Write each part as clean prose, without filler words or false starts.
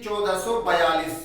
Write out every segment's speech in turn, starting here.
1442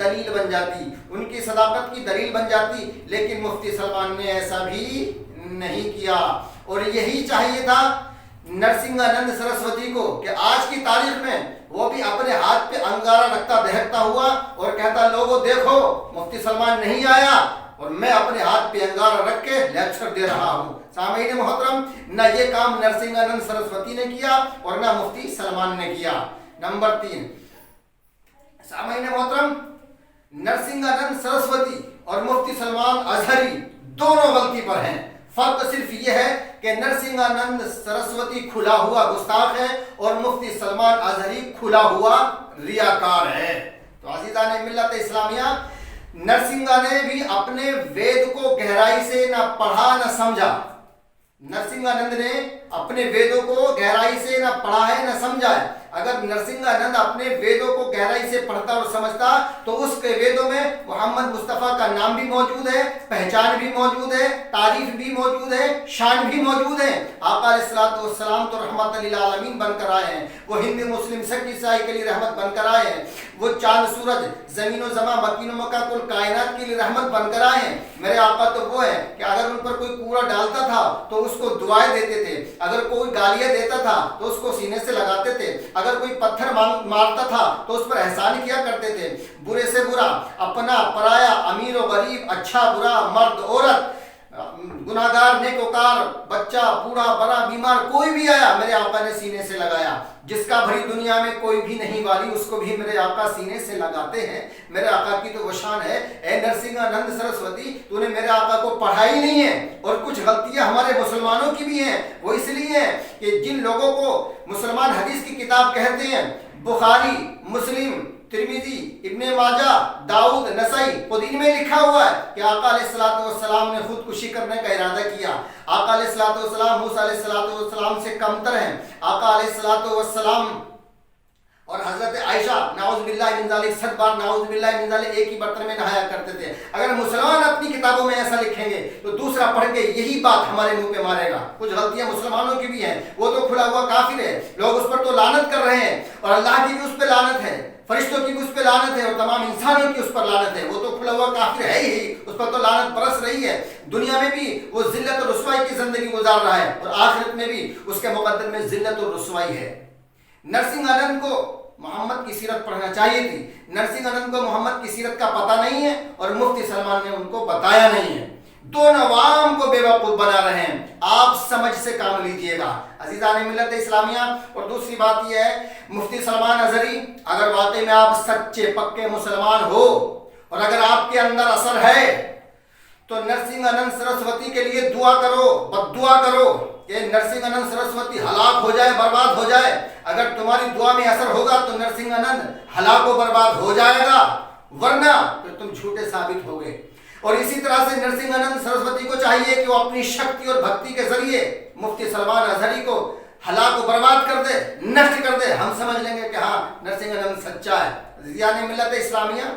دلیل بن جاتی، ان کی صداقت کی دلیل بن جاتی، لیکن مفتی سلمان نے ایسا بھی نہیں کیا۔ اور یہی چاہیے تھا نرسنگانند سرسوتی کو کہ آج کی تاریخ میں وہ بھی اپنے ہاتھ پہ انگارہ رکھتا دہکتا ہوا اور کہتا لوگوں دیکھو مفتی سلمان نہیں آیا اور میں اپنے ہاتھ پہ انگارہ رکھ کے لیکچر دے رہا ہوں۔ سامعین محترم، نہ یہ کام نرسنگانند سرسوتی نے کیا اور نہ مفتی سلمان نے کیا۔ نمبر 3، سامعین محترم، نرسنگانند سرسوتی اور مفتی سلمان ازہری دونوں غلطی پر ہیں۔ فرق صرف یہ ہے کہ نرسنگانند سرسوتی کھلا ہوا گستاخ ہے اور مفتی سلمان ازہری کھلا ہوا ریاکار ہے۔ تو عزیزان ملت اسلامیہ، نرسنگا نے بھی اپنے وید کو گہرائی سے نہ پڑھا نہ سمجھا۔ نرسنگانند نے اپنے ویدوں کو گہرائی سے نہ پڑھا ہے نہ سمجھا ہے۔ اگر نرسنگانند اپنے ویدوں کو گہرائی سے پڑھتا اور سمجھتا تو اس کے ویدوں میں محمد مصطفیٰ کا نام بھی موجود ہے، پہچان بھی موجود ہے، تعریف بھی موجود ہے، شان بھی موجود ہے۔ آقا علیہ الصلوۃ والسلام تو رحمت للعالمین بن کر آئے ہیں، وہ ہند مسلم سکھ عیسائی کے لیے رحمت بن کر آئے ہیں، وہ چاند سورج زمین و زمان مکین و مکہ کل کائنات کے لیے رحمت بن کر آئے ہیں۔ میرے آقا تو وہ ہے کہ اگر ان پر کوئی کوڑا ڈالتا تھا تو اس کو دعائیں دیتے تھے، اگر کوئی گالیاں دیتا تھا تو اس کو سینے سے لگاتے تھے، اگر کوئی پتھر مارتا تھا تو اس پر احسان کیا کرتے تھے۔ برے سے برا، اپنا پرایا، امیر و غریب، اچھا برا، مرد عورت، گناہگار نیکوکار، بچہ بوڑھا بڑا بیمار، کوئی بھی آیا میرے آقا نے سینے سے لگایا۔ جس کا بھری دنیا میں کوئی بھی نہیں والی اس کو بھی میرے آقا سینے سے لگاتے ہیں۔ میرے آقا کی تو وہ شان ہے۔ اے نرسنگانند سرسوتی، تو نے میرے آقا کو پڑھا ہی نہیں ہے۔ اور کچھ غلطیاں ہمارے مسلمانوں کی بھی ہیں، وہ اس لیے ہیں کہ جن لوگوں کو مسلمان حدیث کی کتاب کہتے ہیں، بخاری، مسلم، ترمذی، ابن ماجہ، داؤد، نسائی، خود ان میں لکھا ہوا ہے کہ آقا علیہ الصلوۃ والسلام نے خودکشی کرنے کا ارادہ کیا۔ آقا علیہ الصلوۃ والسلام موسیٰ علیہ الصلوۃ والسلام سے کمتر ہیں۔ آقا علیہ الصلوۃ والسلام اور حضرت عائشہ نعوذ باللہ من ذالک 100 بار نعوذ باللہ من ذالک ایک ہی برتن میں نہایا کرتے تھے۔ اگر مسلمان اپنی کتابوں میں ایسا لکھیں گے تو دوسرا پڑھ کے یہی بات ہمارے منہ پہ مارے گا۔ کچھ غلطیاں مسلمانوں کی بھی ہیں، وہ تو کھلا ہوا کافر ہے، لوگ اس پر تو لعنت کر رہے ہیں اور اللہ کی بھی اس پہ لعنت ہے، فرشتوں کی بھی اس پہ لعنت ہے اور تمام انسانوں کی اس پر لعنت ہے۔ وہ تو کھلا ہوا کافر ہے ہی، اس پر تو لعنت برس رہی ہے۔ دنیا میں بھی وہ ذلت اور رسوائی کی زندگی گزار رہا ہے اور آخرت میں بھی اس کے مقدر میں ذلت اور رسوائی ہے۔ نرسنگانند کو محمد کی سیرت پڑھنا چاہیے تھی۔ نرسنگانند کو محمد کی سیرت کا پتہ نہیں ہے اور مفتی سلمان نے ان کو بتایا نہیں ہے۔ دونوں عوام کو بے وقوف بنا رہے ہیں۔ آپ سمجھ سے کام لیجئے گا عزیزان ملت اسلامیہ۔ اور دوسری بات یہ ہے، مفتی سلمان ازہری، اگر واقعی میں آپ سچے پکے مسلمان ہو اور اگر آپ کے اندر اثر ہے تو نرسنگانند سرسوتی کے لیے دعا کرو، بد دعا کرو کہ نرسنگانند سرسوتی ہلاک ہو جائے، برباد ہو جائے۔ اگر تمہاری دعا میں اثر ہوگا تو نرسنگانند ہلاک و برباد ہو جائے گا، ورنہ تو تم جھوٹے ثابت ہوگے۔ اور اسی طرح سے نرسنگانند سرسوتی کو چاہیے کہ وہ اپنی شکتی اور بھکتی کے ذریعے مفتی سلمان ازہری کو ہلاک و برباد کر دے، نشٹ کر دے۔ ہم سمجھ لیں گے کہ ہاں نرسنگانند سچا ہے۔ یعنی ملت اسلامیہ،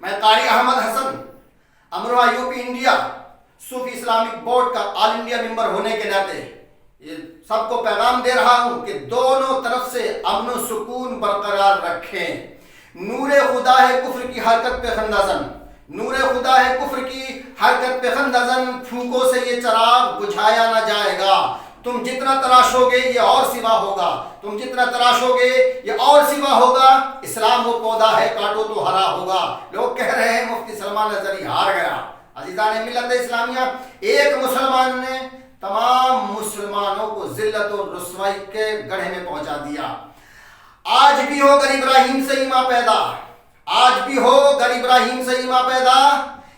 میں قاری احمد حسن، امروہہ یوپی انڈیا صوفی اسلامک بورڈ کا آل انڈیا ممبر ہونے کے ناطے یہ سب کو پیغام دے رہا ہوں کہ دونوں طرف سے امن و سکون برقرار رکھیں۔ نور خدا ہے کفر کی حرکت پہ خندازن، نور خدا ہے کفر کی حرکت پہ خندازن، پھونکوں سے یہ چراغ بجھایا نہ جائے گا۔ تم جتنا تلاشو گے یہ اور سوا ہوگا، تم جتنا تلاشو گے یہ اور سوا ہوگا۔ اسلام وہ پودا ہے کاٹو تو ہرا ہوگا۔ لوگ کہہ رہے ہیں مفتی سلمان ازہری ہار گیا۔ عزیزان ملت اسلامیہ، ایک مسلمان نے تمام مسلمانوں کو ذلت اور رسوائی کے گڑھے میں پہنچا دیا۔ آج بھی ہو گر ابراہیم سے ایمان پیدا، آج بھی ہو گر ابراہیم سے ایمان پیدا۔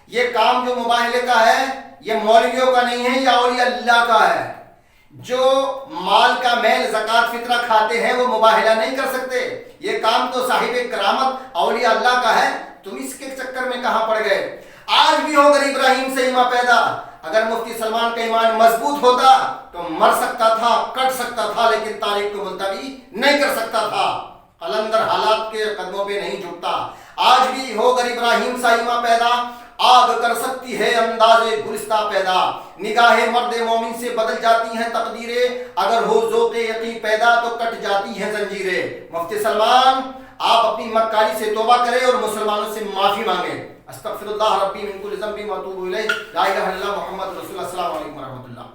یہ کام جو مباہلے کا ہے یہ مولویوں کا نہیں ہے، یہ اولیاء اللہ کا ہے۔ جو مال کا میل زکوٰۃ فطرہ کھاتے ہیں وہ مباہلہ نہیں کر سکتے۔ یہ کام تو صاحب کرامت اولیاء اللہ کا ہے، تم اس کے چکر میں کہاں پڑ گئے؟ آج بھی ہو گر ابراہیم سے ایمان پیدا۔ اگر مفتی سلمان کا ایمان مضبوط ہوتا تو مر سکتا تھا، کٹ سکتا تھا، لیکن تاریخ کو ملتوی نہیں کر سکتا تھا۔ قلندر حالات کے قدموں پہ نہیں جھکتا۔ آج بھی ہو گر ابراہیم سے ایمان پیدا، آگ کر سکتی ہے انداز گلستہ پیدا۔ نگاہ مرد مومن سے بدل جاتی ہیں تقدیریں، اگر ہو ذوق یقین پیدا تو کٹ جاتی ہیں زنجیریں۔ مفتی سلمان آپ اپنی مکاری سے توبہ کریں اور مسلمانوں سے معافی مانگیں۔ استغفر اللہ ربی من کل ذنب و اتوب الیہ، لا الہ الا اللہ محمد رسول اللہ، السلام علیکم ورحمۃ اللہ۔